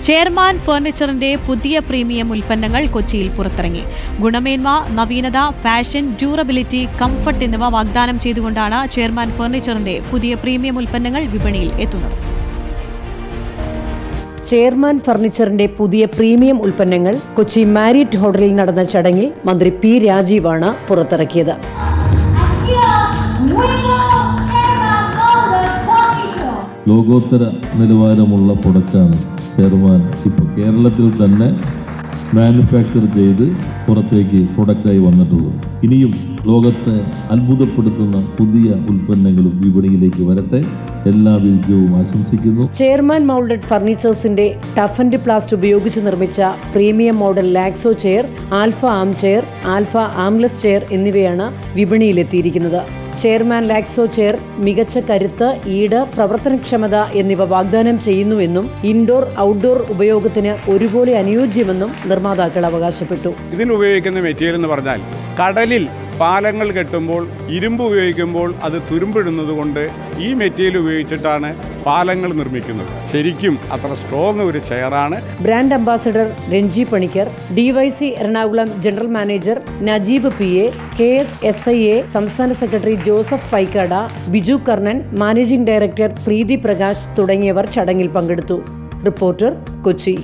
Chairman ഫർണിച്ചറിന്റെ പുതിയ premium ഉൽപ്പന്നങ്ങൾ കൊച്ചിയിൽ പുറത്തിറങ്ങി. ഗുണമേന്മ, നവീനത, ഫാഷൻ, ഡ്യൂറബിലിറ്റി, കംഫർട്ട് എന്നിവ വാഗ്ദാനം ചെയ്തുകൊണ്ടാണ് ചെയർമാൻ ഫർണിച്ചറിന്റെ പുതിയ പ്രീമിയം ഉൽപ്പന്നങ്ങൾ വിപണിയിൽ എത്തുന്നത്. ചെയർമാൻ ഫർണിച്ചറിന്റെ പുതിയ പ്രീമിയം ഉൽപ്പന്നങ്ങൾ കൊച്ചി മാരിയറ്റ് ഹോട്ടലിൽ നടന്ന ചടങ്ങിൽ മന്ത്രി പി രാജീവാണ് പുറത്തിറക്കിയത്. ലോകോത്തര നിലവാരമുള്ള പ്രൊഡക്റ്റാണ് ചെയർമാൻ ഇപ്പോൾ കേരളത്തിൽ തന്നെ മാനുഫാക്ചർ ചെയ്ത് പുറത്തേക്ക് പ്രൊഡക്റ്റായി വന്നിട്ടുള്ളത്. ഇനിയും ലോകത്തെ അത്ഭുതപ്പെടുത്തുന്ന പുതിയ ഉൽപ്പന്നങ്ങളും വിപണിയിലേക്ക് വരട്ടെ. എല്ലാ വിജയവും ആശംസിക്കുന്നു. ചെയർമാൻ മൗൾഡഡ് ഫർണിച്ചേഴ്സിന്റെ ടഫ് ആൻഡ് പ്ലാസ്റ്റ് ഉപയോഗിച്ച് നിർമ്മിച്ച premium model Laxo chair, alpha arm chair, alpha armless chair എന്നിവയാണ് വിപണിയിലെത്തിയിരിക്കുന്നത്. ചെയർമാൻ ലാക്സോ ചെയർ മികച്ച കരുത്ത്, ഈട്, പ്രവർത്തനക്ഷമത എന്നിവ വാഗ്ദാനം ചെയ്യുന്നുവെന്നും ഇൻഡോർ ഔട്ട്ഡോർ ഉപയോഗത്തിന് ഒരുപോലെ അനുയോജ്യമെന്നും നിർമ്മാതാക്കൾ അവകാശപ്പെട്ടു. ഇതിനുപയോഗിക്കുന്ന മെറ്റീരിയൽ എന്ന് പറഞ്ഞാൽ കടലിൽ പാലങ്ങൾ കെട്ടുമ്പോൾ ഇരുമ്പ് ഉപയോഗിക്കുമ്പോൾ അത് തുരുമ്പിടുന്നത് കൊണ്ട് ഈ മെറ്റീരിയൽ ഉപയോഗിച്ചിട്ടാണ് പാലങ്ങൾ നിർമ്മിക്കുന്നത്. ശരിക്കും അത്ര സ്ട്രോങ് ഒരു ചെയറാണ്. Brand ambassador Ranji Panicker, DYC Ernakulam general manager Najeeb PA, KSSIA സംസ്ഥാന secretary Joseph Paikkada, Biju Karnan, managing director Preethi Prakash തുടങ്ങിയവർ ചടങ്ങിൽ പങ്കെടുത്തു. റിപ്പോർട്ടർ, കൊച്ചി.